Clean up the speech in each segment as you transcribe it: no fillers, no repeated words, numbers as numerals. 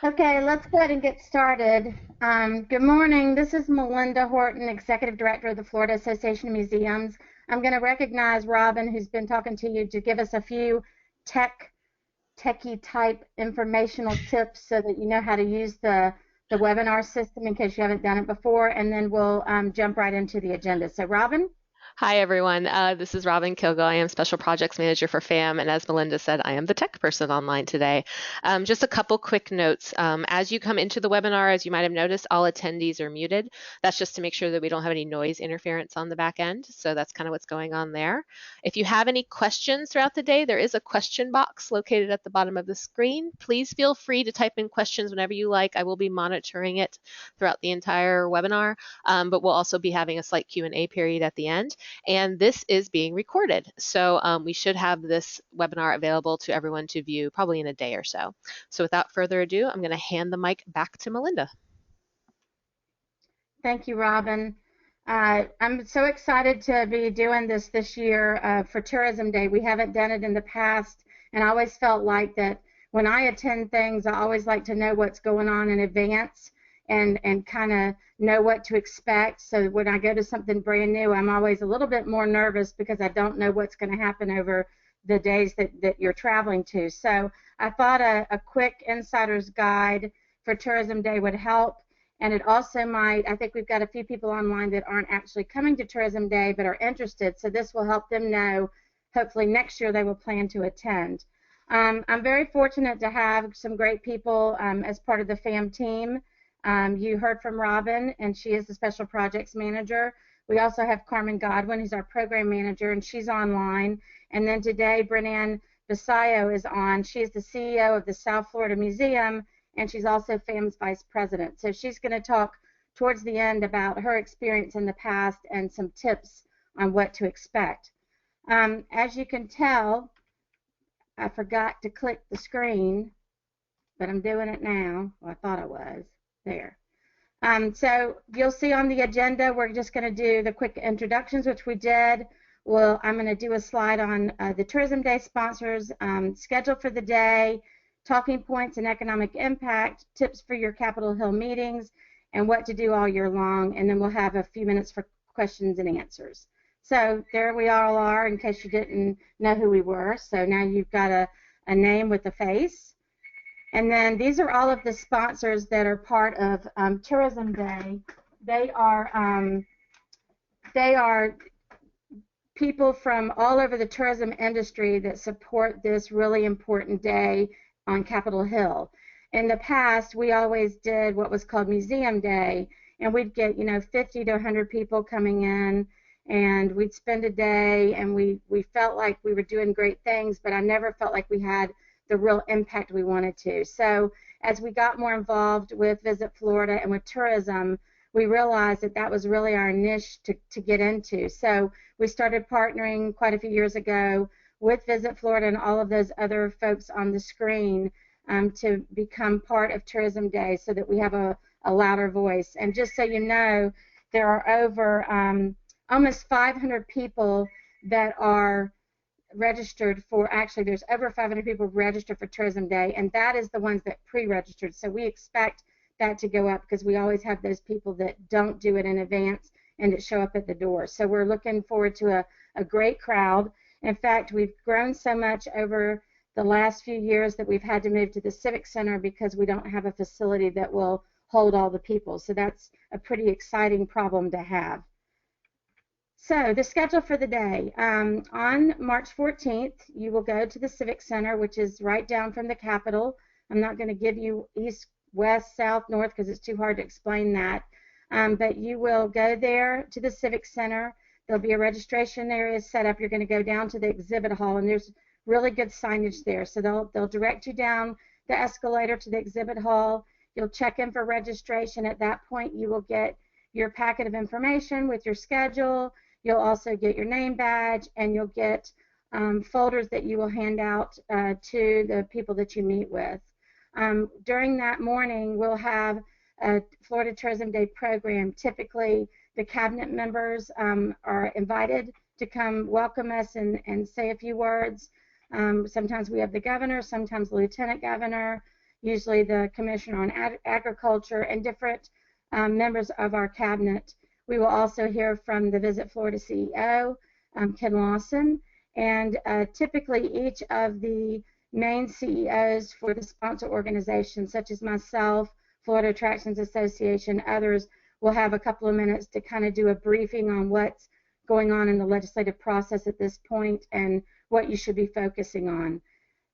Okay, let's go ahead and get started. Good morning. This is Malinda Horton, Executive Director of the Florida Association of Museums. I'm going to recognize Robin, who's been talking to you, to give us a few techie type informational tips so that you know how to use the webinar system in case you haven't done it before, and then we'll jump right into the agenda. So, Robin? Hi, everyone. This is Robin Kilgo. I am Special Projects Manager for FAM, and as Malinda said, I am the tech person online today. Just a couple quick notes. As you come into the webinar, as you might have noticed, all attendees are muted. That's just to make sure that we don't have any noise interference on the back end. So that's kind of what's going on there. If you have any questions throughout the day, there is a question box located at the bottom of the screen. Please feel free to type in questions whenever you like. I will be monitoring it throughout the entire webinar, but we'll also be having a slight Q&A period at the end. And this is being recorded. So we should have this webinar available to everyone to view probably in a day or so. So without further ado, I'm going to hand the mic back to Malinda. Thank you, Robin. I'm so excited to be doing this year for Tourism Day. We haven't done it in the past, and I always felt like that when I attend things, I always like to know what's going on in advance and kind of know what to expect. So when I go to something brand new, I'm always a little bit more nervous because I don't know what's going to happen over the days that you're traveling to. So I thought a quick insider's guide for Tourism Day would help. And it also might, I think we've got a few people online that aren't actually coming to Tourism Day but are interested, so this will help them know, hopefully next year they will plan to attend. I'm very fortunate to have some great people as part of the FAM team. You heard from Robin, and she is the Special Projects Manager. We also have Carmen Godwin, who's our Program Manager, and she's online. And then today, Brynne Besio is on. She is the CEO of the South Florida Museum, and she's also FAM's Vice President. So she's going to talk towards the end about her experience in the past and some tips on what to expect. As you can tell, I forgot to click the screen, but I'm doing it now. Well, I thought I was. There. So you'll see on the agenda, we're just going to do the quick introductions, which we did. Well, I'm going to do a slide on the Tourism Day sponsors, schedule for the day, talking points and economic impact, tips for your Capitol Hill meetings, and what to do all year long. And then we'll have a few minutes for questions and answers. So there we all are, in case you didn't know who we were. So now you've got a name with a face. And then these are all of the sponsors that are part of Tourism Day. They are people from all over the tourism industry that support this really important day on Capitol Hill. In the past, we always did what was called Museum Day, and we'd get 50 to 100 people coming in, and we'd spend a day, and we felt like we were doing great things, but I never felt like we had the real impact we wanted to. So as we got more involved with Visit Florida and with tourism, we realized that that was really our niche to get into. So we started partnering quite a few years ago with Visit Florida and all of those other folks on the screen to become part of Tourism Day so that we have a louder voice. And just so you know, there are over almost 500 people that are registered for, actually there's over 500 people registered for Tourism Day, and that is the ones that pre-registered. So we expect that to go up because we always have those people that don't do it in advance and that show up at the door. So we're looking forward to a great crowd. In fact, we've grown so much over the last few years that we've had to move to the Civic Center because we don't have a facility that will hold all the people. So that's a pretty exciting problem to have. So the schedule for the day. On March 14th, you will go to the Civic Center, which is right down from the Capitol. I'm not going to give you east, west, south, north, because it's too hard to explain that. But you will go there to the Civic Center. There'll be a registration area set up. You're going to go down to the exhibit hall, and there's really good signage there. So they'll direct you down the escalator to the exhibit hall. You'll check in for registration. At that point, you will get your packet of information with your schedule. You'll also get your name badge, and you'll get folders that you will hand out to the people that you meet with. During that morning, we'll have a Florida Tourism Day program. Typically, the cabinet members are invited to come welcome us and say a few words. Sometimes we have the governor, sometimes the lieutenant governor. usually the Commissioner on Agriculture, and different members of our cabinet. We will also hear from the Visit Florida CEO, Ken Lawson, and typically each of the main CEOs for the sponsor organizations, such as myself, Florida Attractions Association, others, will have a couple of minutes to kind of do a briefing on what's going on in the legislative process at this point and what you should be focusing on.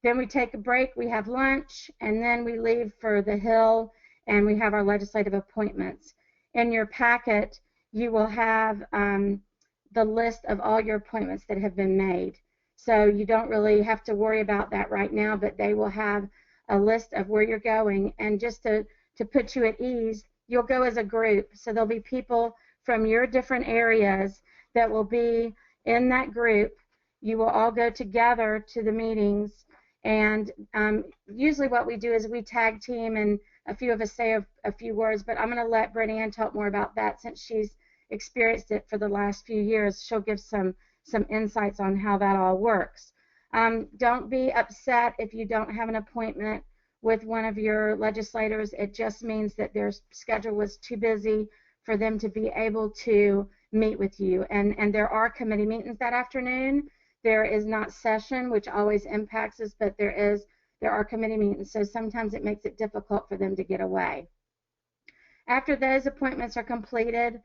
Then we take a break, we have lunch, and then we leave for the Hill, and we have our legislative appointments. In your packet, you will have the list of all your appointments that have been made. So you don't really have to worry about that right now, but they will have a list of where you're going. And just to put you at ease, you'll go as a group. So there'll be people from your different areas that will be in that group. You will all go together to the meetings. And usually what we do is we tag team, and a few of us say a few words, but I'm going to let Brynne talk more about that since she's experienced it for the last few years. She'll give some insights on how that all works. Don't be upset if you don't have an appointment with one of your legislators. It just means that their schedule was too busy for them to be able to meet with you. And there are committee meetings that afternoon. There is not session, which always impacts us, but there are committee meetings, so sometimes it makes it difficult for them to get away. After those appointments are completed,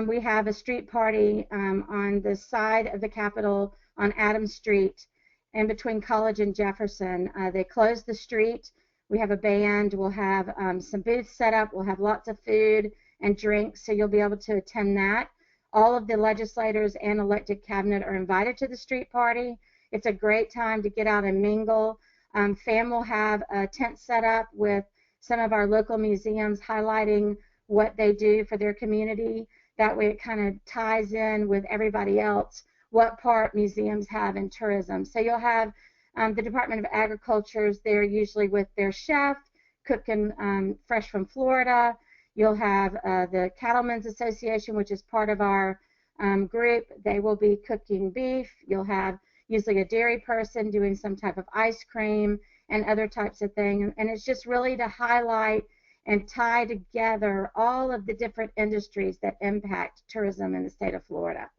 we have a street party on the side of the Capitol on Adams Street in between College and Jefferson. They close the street. We have a band. We'll have some booths set up. We'll have lots of food and drinks, so you'll be able to attend that. All of the legislators and elected cabinet are invited to the street party. It's a great time to get out and mingle. FAM will have a tent set up with some of our local museums highlighting what they do for their community. That way it kind of ties in with everybody else what part museums have in tourism. So you'll have the Department of Agriculture there usually with their chef cooking fresh from Florida. You'll have the Cattlemen's Association, which is part of our group. They will be cooking beef. You'll have usually a dairy person doing some type of ice cream and other types of things. And it's just really to highlight and tie together all of the different industries that impact tourism in the state of Florida.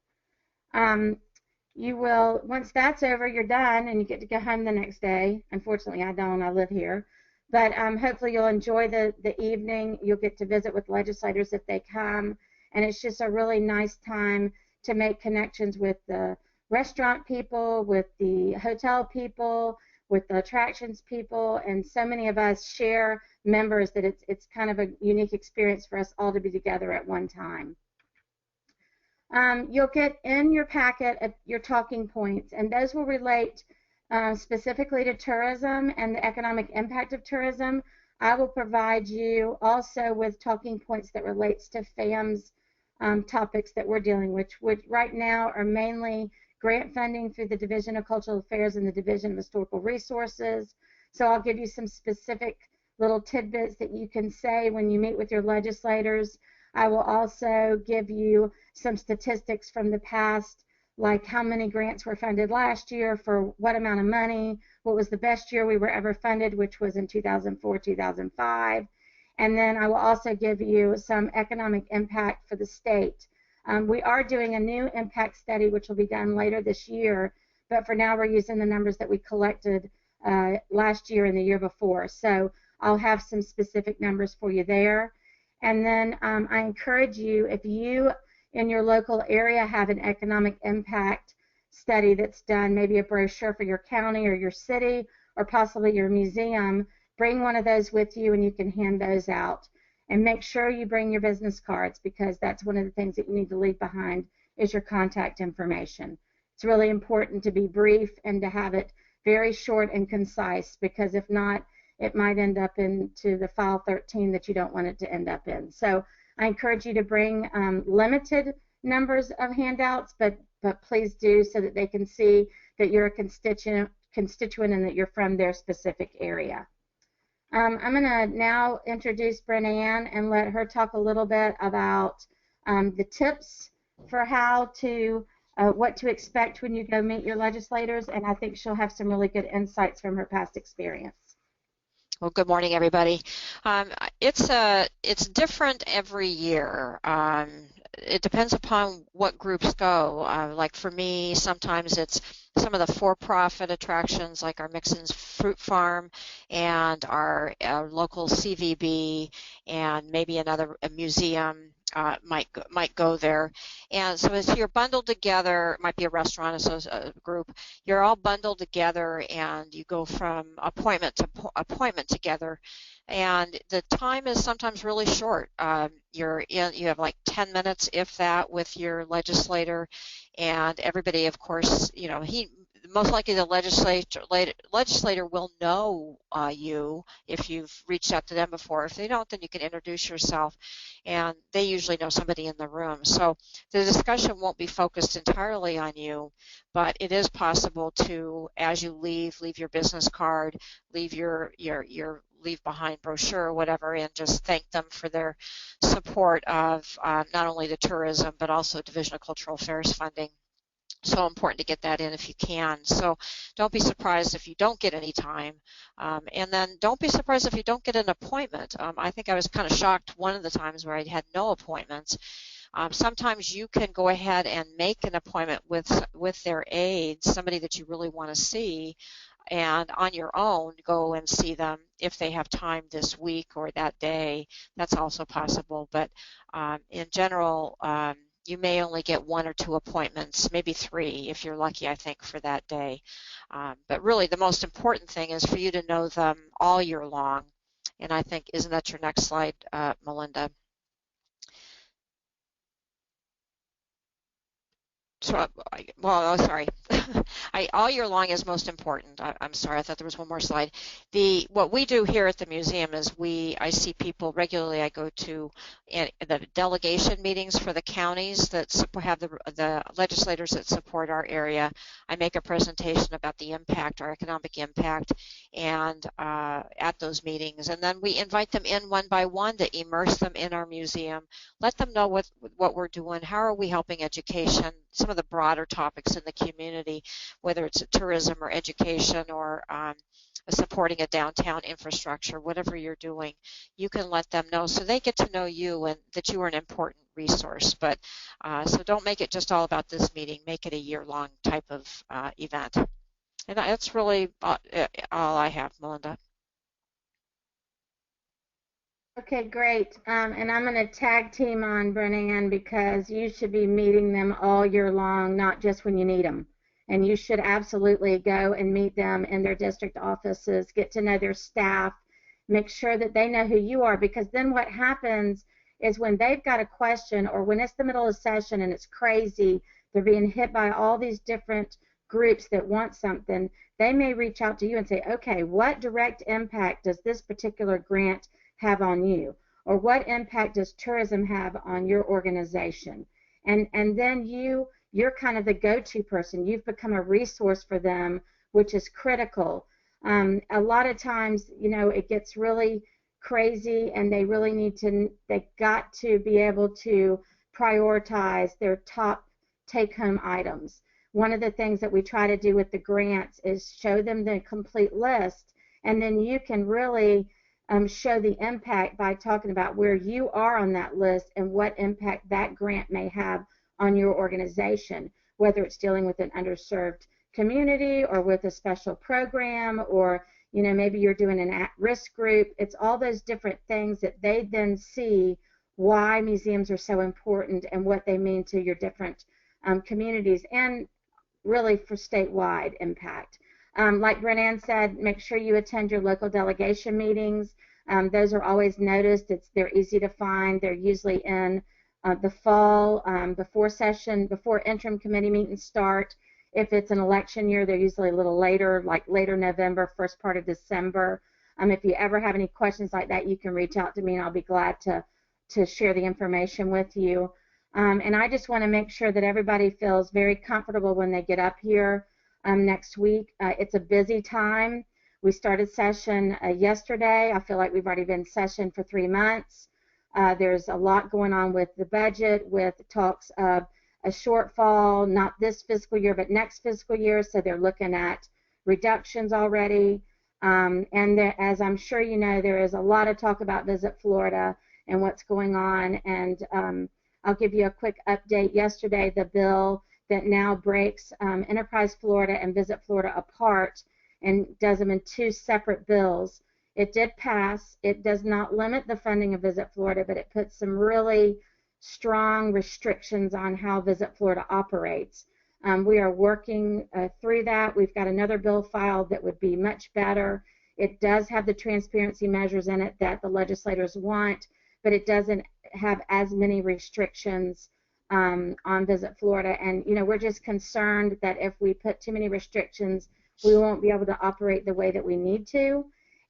You will, once that's over, you're done and you get to go home the next day. Unfortunately, I don't. I live here. But hopefully you'll enjoy the evening. You'll get to visit with legislators if they come. And it's just a really nice time to make connections with the restaurant people, with the hotel people, with the attractions people. And so many of us share members that it's kind of a unique experience for us all to be together at one time. You'll get in your packet your talking points, and those will relate specifically to tourism and the economic impact of tourism. I will provide you also with talking points that relates to FAM's topics that we're dealing with, which right now are mainly grant funding through the Division of Cultural Affairs and the Division of Historical Resources. So I'll give you some specific little tidbits that you can say when you meet with your legislators. I will also give you some statistics from the past, like how many grants were funded last year for what amount of money, what was the best year we were ever funded, which was in 2004, 2005. And then I will also give you some economic impact for the state. We are doing a new impact study, which will be done later this year, but for now we're using the numbers that we collected last year and the year before. So I'll have some specific numbers for you there. And then I encourage you, if you in your local area have an economic impact study that's done, maybe a brochure for your county or your city or possibly your museum, bring one of those with you and you can hand those out. And make sure you bring your business cards, because that's one of the things that you need to leave behind is your contact information. It's really important to be brief and to have it very short and concise, because if not, it might end up into the file 13 that you don't want it to end up in. So I encourage you to bring limited numbers of handouts, but please do, so that they can see that you're a constituent and that you're from their specific area. I'm going to now introduce Brynne and let her talk a little bit about the tips for how to, what to expect when you go meet your legislators, and I think she'll have some really good insights from her past experience. Well, good morning, everybody. It's different every year. It depends upon what groups go. Like for me, sometimes it's some of the for-profit attractions, like our Mixon's Fruit Farm and our local CVB, and maybe a museum might go there. And so as you're bundled together, it might be a restaurant group, you're all bundled together and you go from appointment to appointment together, and the time is sometimes really short. You have like 10 minutes, if that, with your legislator, and everybody, of course, he most likely the legislator will know you if you've reached out to them before. If they don't, then you can introduce yourself, and they usually know somebody in the room. So the discussion won't be focused entirely on you, but it is possible to, as you leave your business card, leave your leave behind brochure or whatever, and just thank them for their support of not only the tourism but also Division of Cultural Affairs funding. So important to get that in if you can. So don't be surprised if you don't get any time, and then don't be surprised if you don't get an appointment. I think I was kind of shocked one of the times where I had no appointments. Sometimes you can go ahead and make an appointment with their aide, somebody that you really want to see, and on your own go and see them if they have time this week or that day. That's also possible, but in general, you may only get 1 or 2 appointments, maybe 3 if you're lucky, I think, for that day. But really the most important thing is for you to know them all year long. And I think, isn't that your next slide, Malinda? So, sorry. All year long is most important. I'm sorry, I thought there was one more slide. What we do here at the museum is I see people regularly. I go to the delegation meetings for the counties that have the legislators that support our area. I make a presentation about the impact, our economic impact, and at those meetings. And then we invite them in one by one to immerse them in our museum, let them know what we're doing, how are we helping education, some of the broader topics in the community, whether it's tourism or education or supporting a downtown infrastructure, whatever you're doing, you can let them know so they get to know you and that you are an important resource. But so don't make it just all about this meeting, make it a year-long type of event. And that's really all I have, Malinda. Okay, great. And I'm going to tag team on Brynne, because you should be meeting them all year long, not just when you need them. And you should absolutely go and meet them in their district offices, get to know their staff, make sure that they know who you are, because then what happens is when they've got a question or when it's the middle of session and it's crazy, they're being hit by all these different groups that want something, they may reach out to you and say, okay, what direct impact does this particular grant have on you, or what impact does tourism have on your organization? And then you're kind of the go-to person. You've become a resource for them, which is critical. A lot of times, it gets really crazy, and they got to be able to prioritize their top take-home items. One of the things that we try to do with the grants is show them the complete list, and then you can really show the impact by talking about where you are on that list and what impact that grant may have on your organization, whether it's dealing with an underserved community or with a special program, or maybe you're doing an at-risk group. It's all those different things that they then see why museums are so important and what they mean to your different communities, and really for statewide impact. Like Brynne said, make sure you attend your local delegation meetings. Those are always noticed. They're easy to find. They're usually in the fall, before interim committee meetings start. If it's an election year, they're usually a little later, like later November, first part of December. If you ever have any questions like that, you can reach out to me, and I'll be glad to share the information with you. And I just want to make sure that everybody feels very comfortable when they get up here next week. It's a busy time. We started session yesterday. I feel like we've already been in session for 3 months. There's a lot going on with the budget, with talks of a shortfall, not this fiscal year, but next fiscal year. So they're looking at reductions already. And there, as I'm sure you know, there is a lot of talk about Visit Florida and what's going on. And I'll give you a quick update. Yesterday, the bill that now breaks Enterprise Florida and Visit Florida apart and does them in two separate bills. It did pass. It does not limit the funding of Visit Florida, but it puts some really strong restrictions on how Visit Florida operates. We are working through that. We've got another bill filed that would be much better. It does have the transparency measures in it that the legislators want, but it doesn't have as many restrictions on Visit Florida. And, you know, we're just concerned that if we put too many restrictions, we won't be able to operate the way that we need to.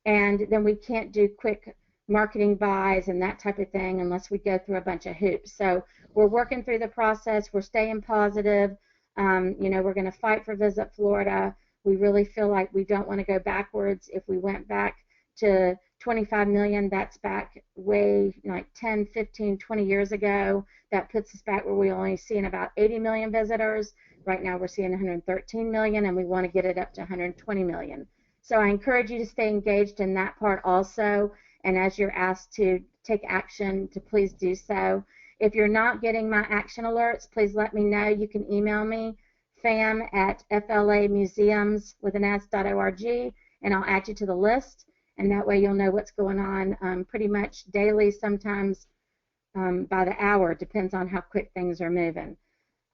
And then we can't do quick marketing buys and that type of thing unless we go through a bunch of hoops. So we're working through the process. We're staying positive. You know, we're going to fight for Visit Florida. We really feel like we don't want to go backwards. If we went back to 25 million, that's back way like 10, 15, 20 years ago. That puts us back where we're only seeing about 80 million visitors. Right now we're seeing 113 million, and we want to get it up to 120 million. So I encourage you to stay engaged in that part also. And as you're asked to take action, to please do so. If you're not getting my action alerts, please let me know. You can email me, fam@flamuseums with an s.org, and I'll add you to the list. And that way you'll know what's going on pretty much daily, sometimes by the hour. Depends on how quick things are moving.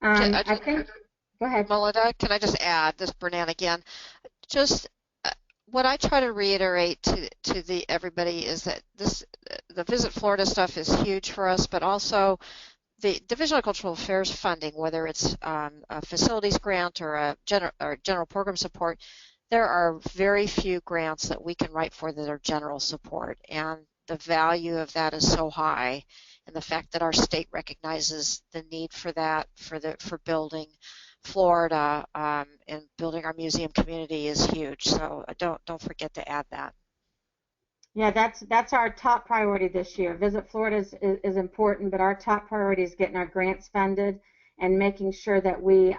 I think, go ahead. Malinda, can I just add, this Brynne again, just what I try to reiterate to everybody is that the Visit Florida stuff is huge for us, but also the Division of Cultural Affairs funding, whether it's a facilities grant or a general program support, there are very few grants that we can write for that are general support, and the value of that is so high, and the fact that our state recognizes the need for that for building Florida and building our museum community is huge. So don't forget to add that. Yeah, that's our top priority this year. Visit Florida is important, but our top priority is getting our grants funded and making sure that we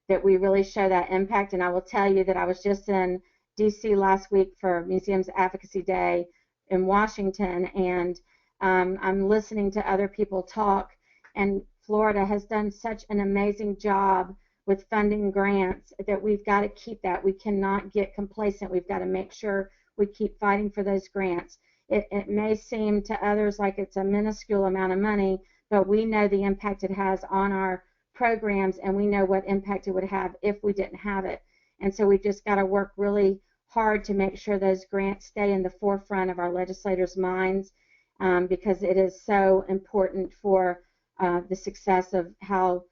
really show that impact. And I will tell you that I was just in D.C. last week for Museums Advocacy Day in Washington, and I'm listening to other people talk, and Florida has done such an amazing job with funding grants that we've got to keep that. We cannot get complacent. We've got to make sure we keep fighting for those grants. It may seem to others like it's a minuscule amount of money, but we know the impact it has on our programs, and we know what impact it would have if we didn't have it. And so we've just got to work really hard to make sure those grants stay in the forefront of our legislators' minds, because it is so important for the success of how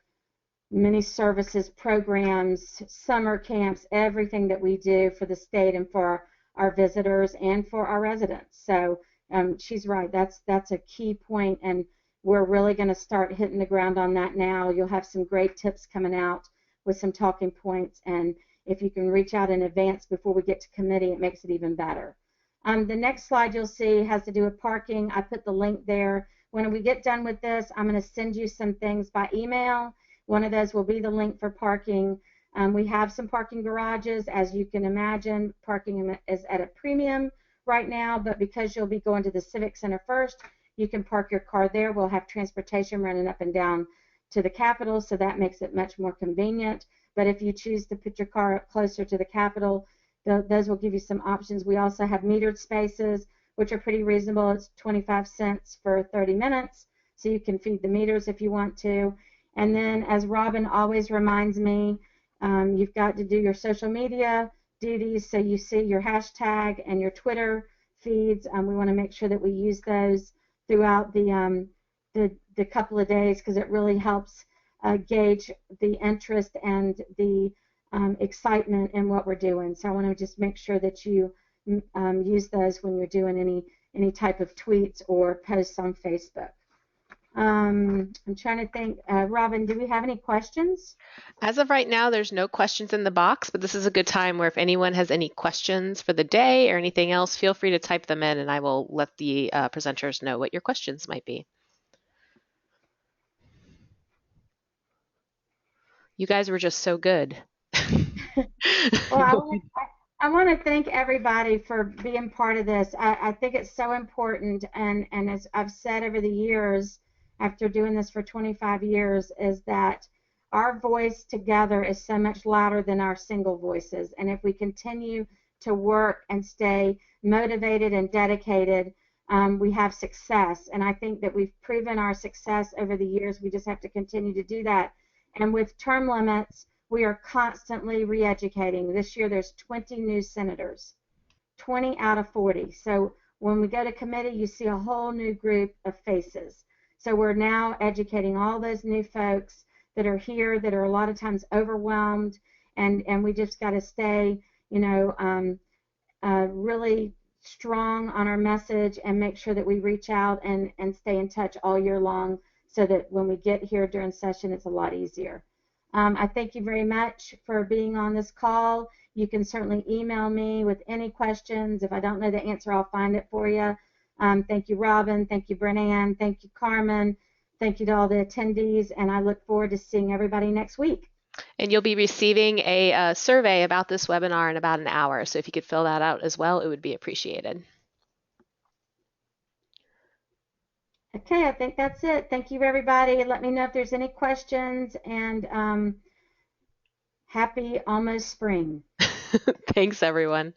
many services, programs, summer camps, everything that we do for the state and for our visitors and for our residents. So she's right. That's a key point, and we're really going to start hitting the ground on that now. You'll have some great tips coming out with some talking points, and if you can reach out in advance before we get to committee, it makes it even better. The next slide you'll see has to do with parking. I put the link there. When we get done with this, I'm going to send you some things by email. One of those will be the link for parking. We have some parking garages. As you can imagine, parking is at a premium right now, but because you'll be going to the Civic Center first, you can park your car there. We'll have transportation running up and down to the Capitol, so that makes it much more convenient. But if you choose to put your car up closer to the Capitol, those will give you some options. We also have metered spaces, which are pretty reasonable. It's 25 cents for 30 minutes, so you can feed the meters if you want to. And then, as Robin always reminds me, you've got to do your social media duties, so you see your hashtag and your Twitter feeds. We want to make sure that we use those throughout the couple of days, because it really helps gauge the interest and the excitement in what we're doing. So I want to just make sure that you use those when you're doing any type of tweets or posts on Facebook. I'm trying to think. Robin, do we have any questions? As of right now, there's no questions in the box, but this is a good time where if anyone has any questions for the day or anything else, feel free to type them in, and I will let the presenters know what your questions might be. You guys were just so good. Well, I want to thank everybody for being part of this. I think it's so important, and as I've said over the years, after doing this for 25 years, is that our voice together is so much louder than our single voices. And if we continue to work and stay motivated and dedicated, we have success. And I think that we've proven our success over the years. We just have to continue to do that. And with term limits, we are constantly re-educating. This year there's 20 new senators, 20 out of 40. So when we go to committee, you see a whole new group of faces. So we're now educating all those new folks that are here that are a lot of times overwhelmed, and we just got to stay, really strong on our message and make sure that we reach out and stay in touch all year long so that when we get here during session, it's a lot easier. I thank you very much for being on this call. You can certainly email me with any questions. If I don't know the answer, I'll find it for you. Thank you, Robin. Thank you, Brynne. Thank you, Carmen. Thank you to all the attendees, and I look forward to seeing everybody next week. And you'll be receiving a survey about this webinar in about an hour. So if you could fill that out as well, it would be appreciated. Okay, I think that's it. Thank you, everybody. Let me know if there's any questions, and happy almost spring. Thanks, everyone.